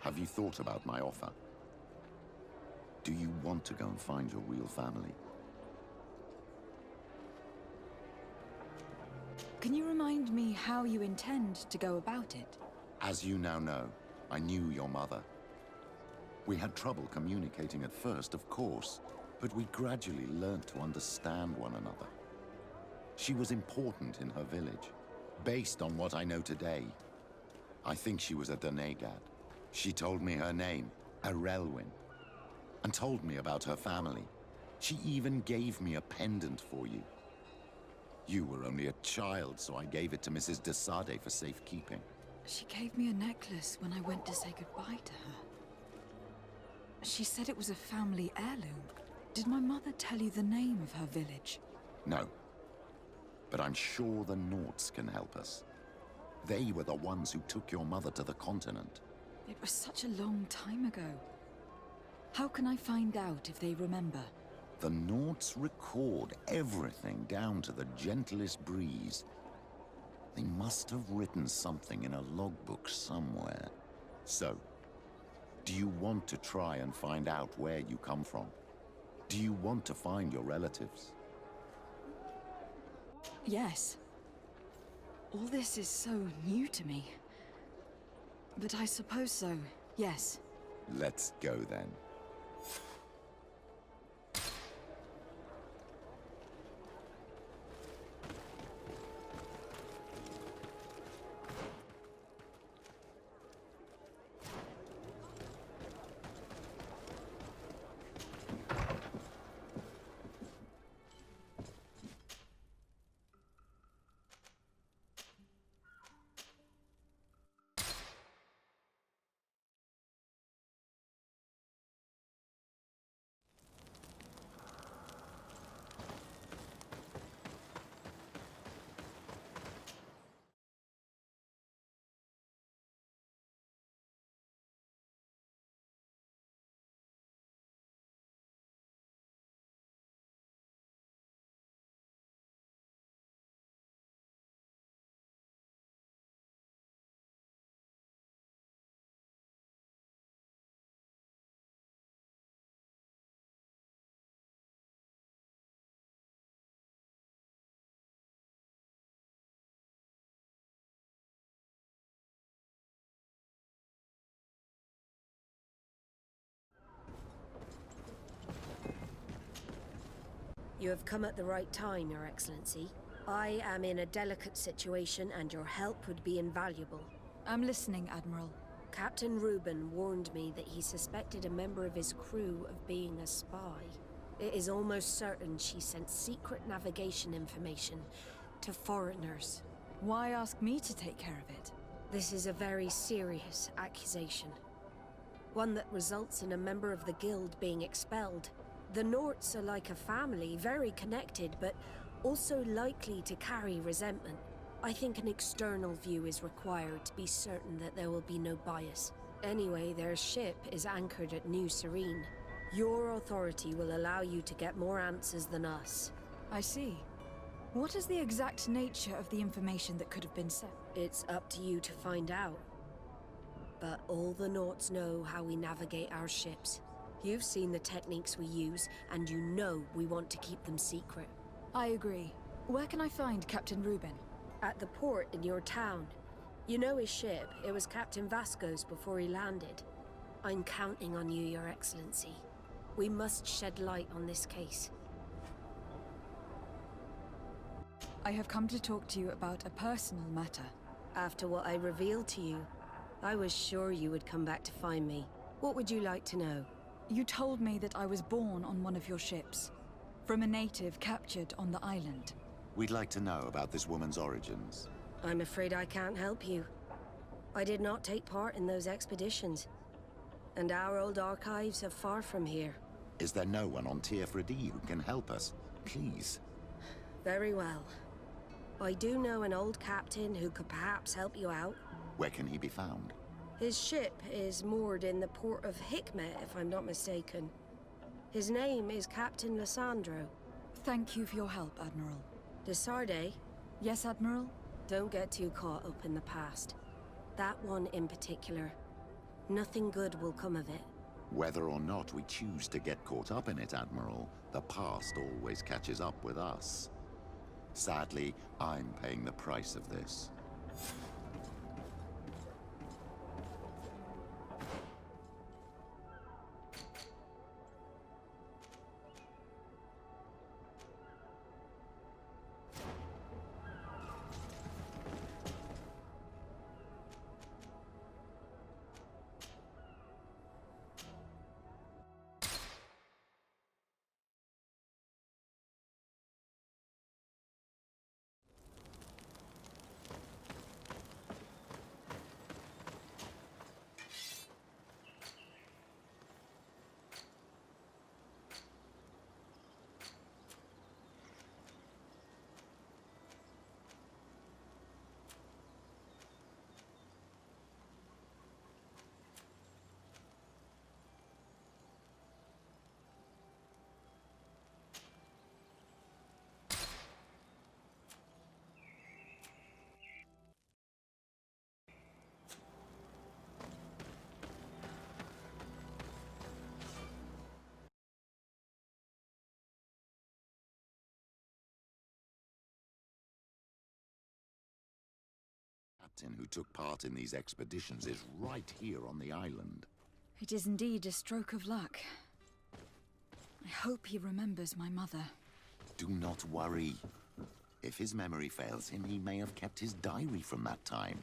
Have you thought about my offer? Do you want to go and find your real family? Can you remind me how you intend to go about it? As you now know, I knew your mother. We had trouble communicating at first, of course, but we gradually learned to understand one another. She was important in her village. Based on what I know today, I think she was a donoigat. She told me her name, Alerwin, and told me about her family. She even gave me a pendant for you. You were only a child, so I gave it to Mrs. de Sardet for safekeeping. She gave me a necklace when I went to say goodbye to her. She said it was a family heirloom. Did my mother tell you the name of her village? No. But I'm sure the Norts can help us. They were the ones who took your mother to the continent. It was such a long time ago. How can I find out if they remember? The Norts record everything down to the gentlest breeze. They must have written something in a logbook somewhere. So, do you want to try and find out where you come from? Do you want to find your relatives? Yes. All this is so new to me. But I suppose so, yes. Let's go then. You have come at the right time, Your Excellency. I am in a delicate situation and your help would be invaluable. I'm listening, Admiral. Captain Reuben warned me that he suspected a member of his crew of being a spy. It is almost certain she sent secret navigation information to foreigners. Why ask me to take care of it? This is a very serious accusation. One that results in a member of the guild being expelled. The Norts are like a family, very connected, but also likely to carry resentment. I think an external view is required to be certain that there will be no bias. Anyway, their ship is anchored at New Serene. Your authority will allow you to get more answers than us. I see. What is the exact nature of the information that could have been sent? It's up to you to find out. But all the Norts know how we navigate our ships. You've seen the techniques we use, and you know we want to keep them secret. I agree. Where can I find Captain Reuben? At the port in your town. You know his ship. It was Captain Vasco's before he landed. I'm counting on you, Your Excellency. We must shed light on this case. I have come to talk to you about a personal matter. After what I revealed to you, I was sure you would come back to find me. What would you like to know? You told me that I was born on one of your ships, from a native captured on the island. We'd like to know about this woman's origins. I'm afraid I can't help you. I did not take part in those expeditions. And our old archives are far from here. Is there no one on Tier 3D who can help us? Please. Very well. I do know an old captain who could perhaps help you out. Where can he be found? His ship is moored in the port of Hikmet, if I'm not mistaken. His name is Captain Lissandro. Thank you for your help, Admiral. De Sardet? Yes, Admiral? Don't get too caught up in the past. That one in particular. Nothing good will come of it. Whether or not we choose to get caught up in it, Admiral, the past always catches up with us. Sadly, I'm paying the price of this. Captain who took part in these expeditions is right here on the island. It is indeed a stroke of luck. I hope he remembers my mother. Do not worry. If his memory fails him, he may have kept his diary from that time.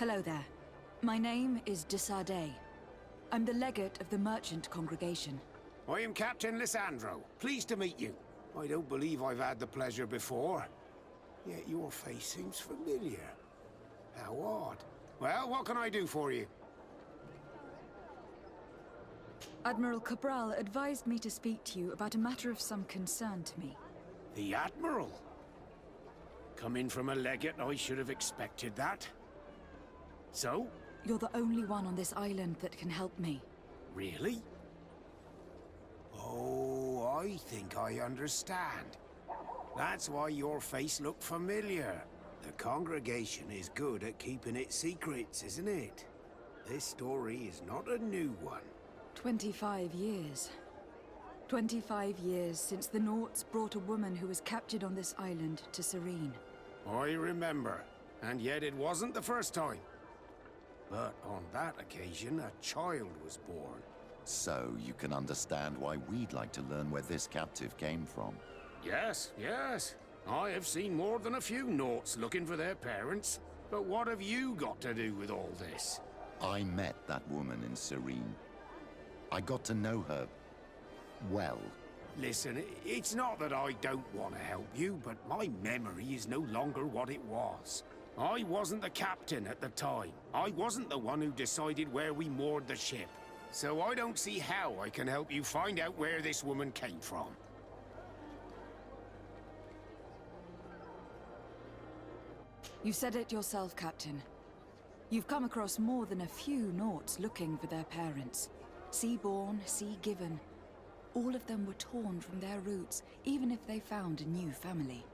Hello there. My name is Sardet. I'm the legate of the merchant congregation. I am Captain Lysandro. Pleased to meet you. I don't believe I've had the pleasure before. Yet your face seems familiar. How odd. Well, what can I do for you? Admiral Cabral advised me to speak to you about a matter of some concern to me. The Admiral? Coming from a legate, I should have expected that. So? You're the only one on this island that can help me. Really? Oh, I think I understand. That's why your face looked familiar. The congregation is good at keeping its secrets, isn't it? This story is not a new one. 25 years. 25 years since the Nauts brought a woman who was captured on this island to Serene. I remember, and yet it wasn't the first time. But on that occasion, a child was born. So you can understand why we'd like to learn where this captive came from. Yes, yes. I have seen more than a few Nauts looking for their parents. But what have you got to do with all this? I met that woman in Serene. I got to know her well. Listen, it's not that I don't want to help you, but my memory is no longer what it was. I wasn't the captain at the time. I wasn't the one who decided where we moored the ship. So I don't see how I can help you find out where this woman came from. You said it yourself, Captain. You've come across more than a few Nauts looking for their parents. Sea-born, sea-given. All of them were torn from their roots, even if they found a new family.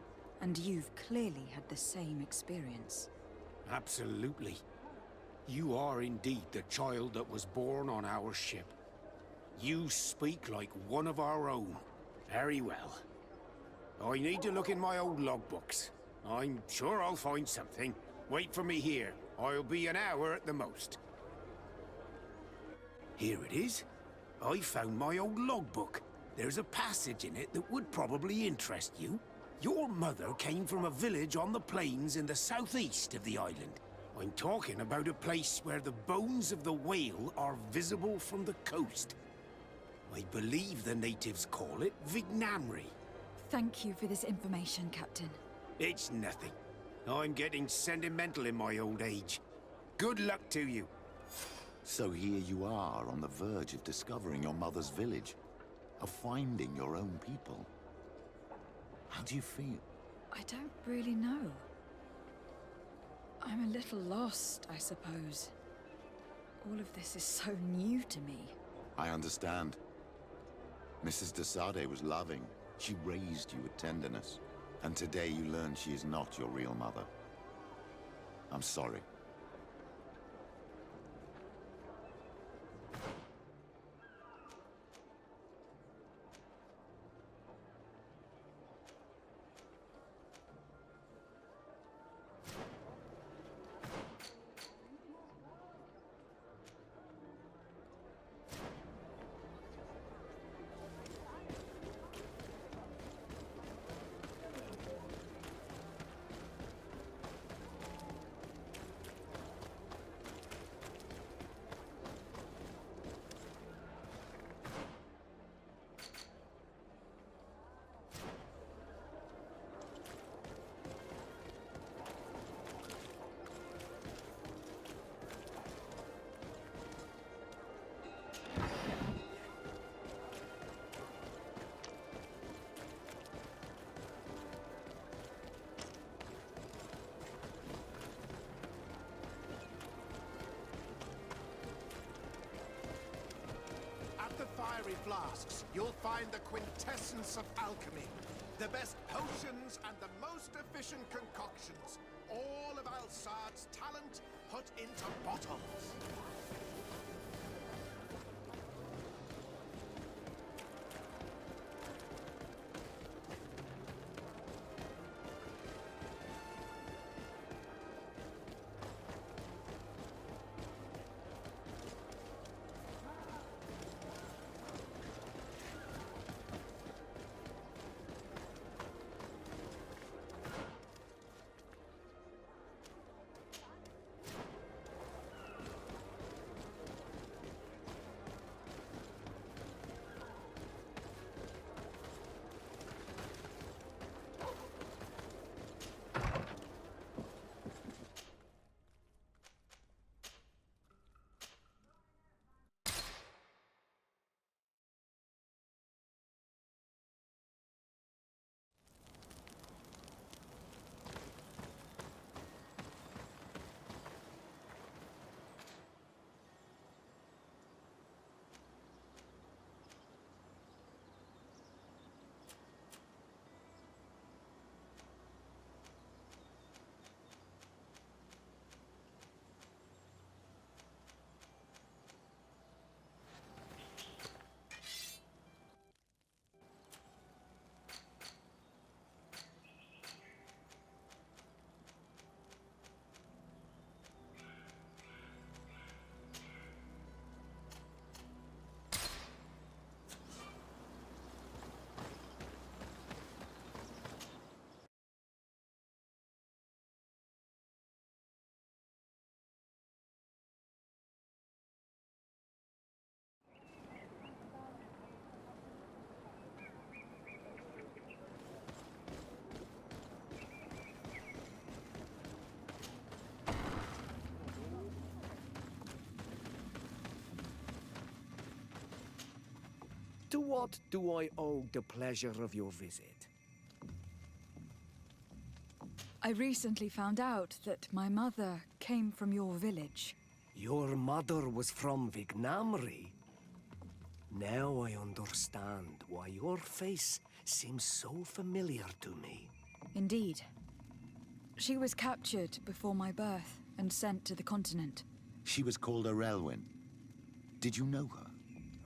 And you've clearly had the same experience. Absolutely. You are indeed the child that was born on our ship. You speak like one of our own. Very well. I need to look in my old logbooks. I'm sure I'll find something. Wait for me here. I'll be an hour at the most. Here it is. I found my old logbook. There's a passage in it that would probably interest you. Your mother came from a village on the plains in the southeast of the island. I'm talking about a place where the bones of the whale are visible from the coast. I believe the natives call it Vignamri. Thank you for this information, Captain. It's nothing. I'm getting sentimental in my old age. Good luck to you. So here you are on the verge of discovering your mother's village, of finding your own people. How do you feel? I don't really know. I'm a little lost, I suppose. All of this is so new to me. I understand. Mrs. de Sardet was loving. She raised you with tenderness. And today you learn she is not your real mother. I'm sorry. The fiery flasks, you'll find the quintessence of alchemy. The best potions and the most efficient concoctions. All of Alsard's talent put into bottles. To what do I owe the pleasure of your visit? I recently found out that my mother came from your village. Your mother was from Vignamri. Now I understand why your face seems so familiar to me. Indeed. She was captured before my birth and sent to the continent. She was called Alerwin. Did you know her?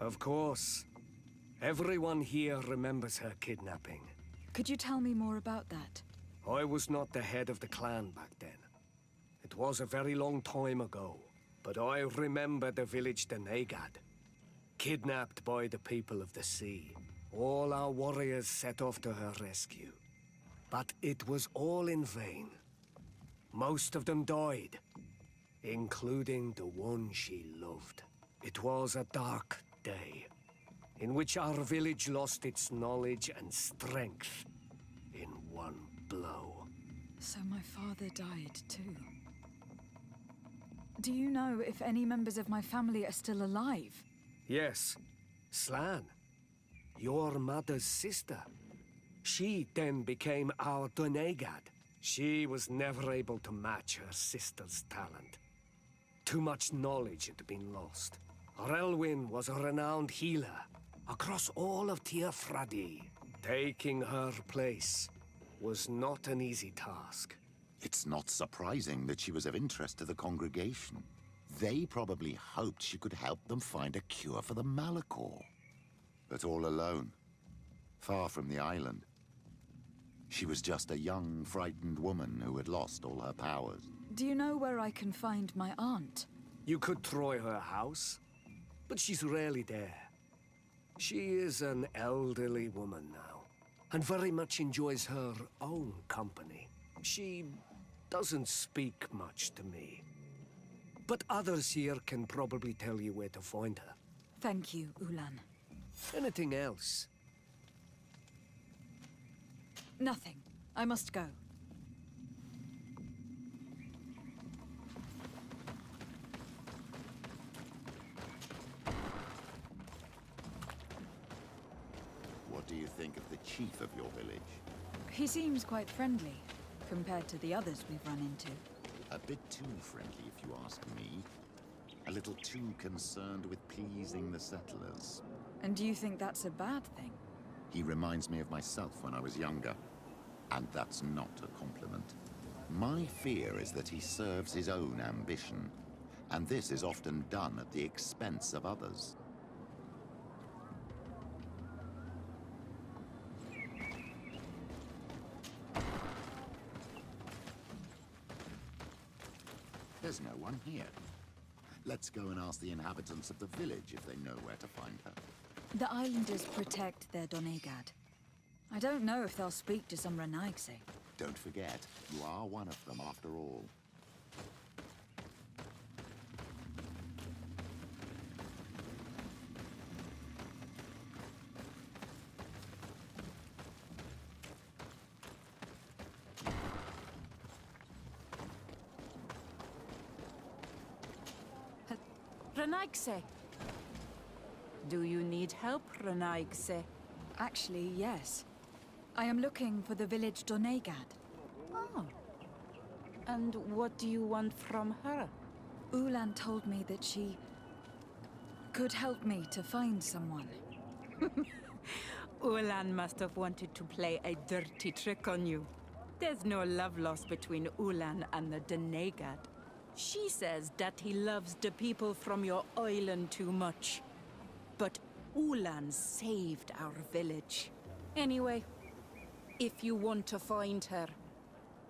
Of course. Everyone here remembers her kidnapping. Could you tell me more about that? I was not the head of the clan back then. It was a very long time ago. But I remember the village donoigat. Kidnapped by the people of the sea. All our warriors set off to her rescue. But it was all in vain. Most of them died, including the one she loved. It was a dark day, in which our village lost its knowledge and strength in one blow. So my father died too. Do you know if any members of my family are still alive? Yes, Slan, your mother's sister. She then became our donoigat. She was never able to match her sister's talent. Too much knowledge had been lost. Alerwin was a renowned healer across all of Tiafradi. Taking her place was not an easy task. It's not surprising that she was of interest to the congregation. They probably hoped she could help them find a cure for the Malachor. But all alone, far from the island. She was just a young, frightened woman who had lost all her powers. Do you know where I can find my aunt? You could try her house, but she's rarely there. She is an elderly woman now, and very much enjoys her own company. She doesn't speak much to me. But others here can probably tell you where to find her. Thank you, Ulan. Anything else? Nothing. I must go. What do you think of the chief of your village? He seems quite friendly, compared to the others we've run into. A bit too friendly, if you ask me. A little too concerned with pleasing the settlers. And do you think that's a bad thing? He reminds me of myself when I was younger. And that's not a compliment. My fear is that he serves his own ambition. And this is often done at the expense of others. There's no one here. Let's go and ask the inhabitants of the village if they know where to find her. The islanders protect their donoigat. I don't know if they'll speak to some Renaigse. Don't forget, you are one of them after all. Renaigse. Do you need help, Renaigse? Actually, yes. I am looking for the village donoigat. Oh. And what do you want from her? Ulan told me that she could help me to find someone. Ulan must have wanted to play a dirty trick on you. There's no love lost between Ulan and the donoigat. She says that he loves the people from your island too much. But Ulan saved our village. Anyway, if you want to find her,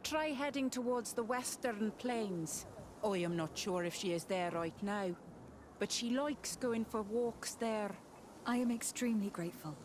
try heading towards the western plains. I am not sure if she is there right now, but she likes going for walks there. I am extremely grateful.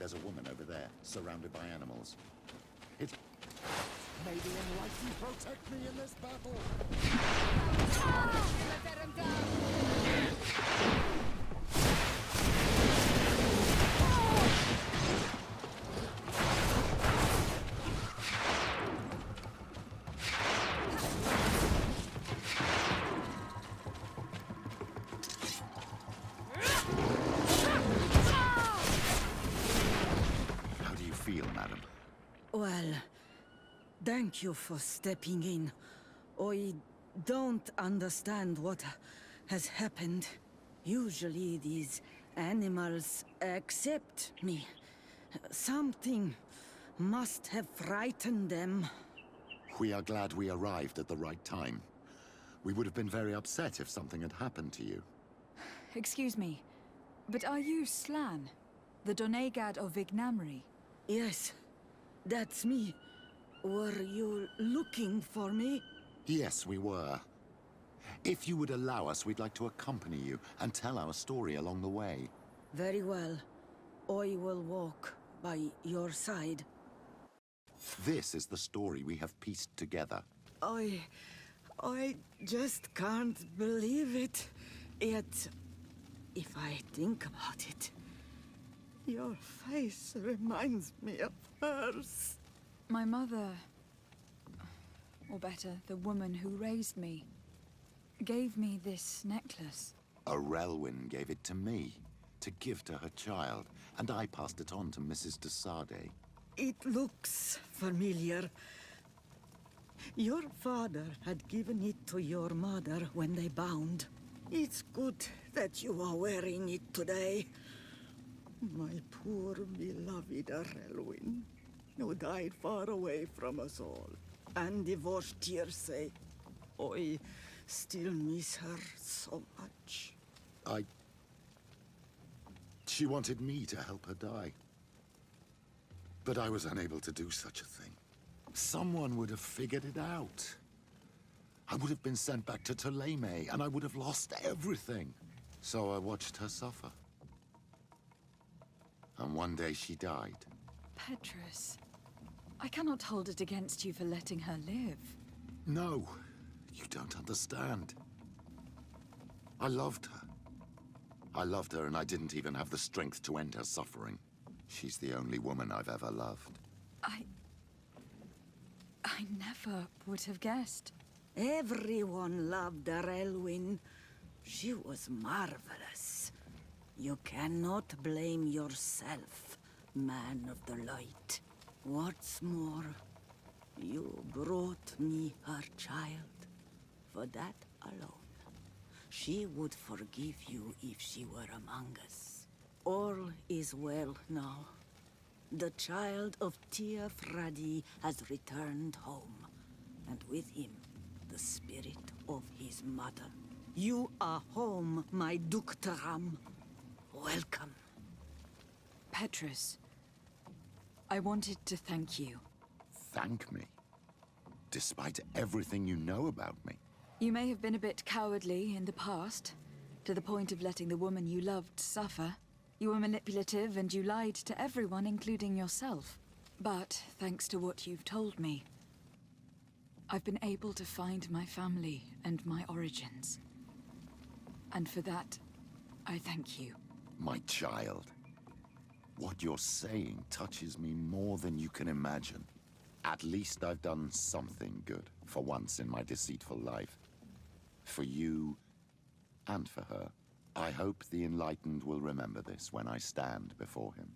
there's a woman over there, surrounded by animals. It... May the Enlightened protect me in this battle! How do you feel, madam? Well, thank you for stepping in. I don't understand what has happened. Usually these animals accept me. Something must have frightened them. We are glad we arrived at the right time. We would have been very upset if something had happened to you. Excuse me, but are you Slan? The donoigat of Vignamri? Yes, that's me. Were you looking for me? Yes, we were. If you would allow us, we'd like to accompany you and tell our story along the way. Very well. I will walk by your side. This is the story we have pieced together. I just can't believe it. Yet, if I think about it, your face reminds me of hers. My mother, or better, the woman who raised me, gave me this necklace. Alerwin gave it to me, to give to her child, and I passed it on to Mrs. de Sardet. It looks familiar. Your father had given it to your mother when they bound. It's good that you are wearing it today. My poor beloved Alerwin, who died far away from us all, and divorced Tierce. I still miss her so much. She wanted me to help her die. But I was unable to do such a thing. Someone would have figured it out. I would have been sent back to Ptolemy, and I would have lost everything. So I watched her suffer. And one day she died. Petrus, I cannot hold it against you for letting her live. No, you don't understand. I loved her. I loved her, and I didn't even have the strength to end her suffering. She's the only woman I've ever loved. I never would have guessed. Everyone loved Alerwin. She was marvelous. You cannot blame yourself, man of the light. What's more, you brought me her child. For that alone, she would forgive you if she were among us. All is well now. The child of Tia Fradi has returned home, and with him, the spirit of his mother. You are home, my Duktaram. Welcome. Petrus, I wanted to thank you. Thank me? Despite everything you know about me? You may have been a bit cowardly in the past, to the point of letting the woman you loved suffer. You were manipulative and you lied to everyone, including yourself. But thanks to what you've told me, I've been able to find my family and my origins. And for that, I thank you. My child. What you're saying touches me more than you can imagine. At least I've done something good, for once in my deceitful life. For you, and for her. I hope the Enlightened will remember this when I stand before him.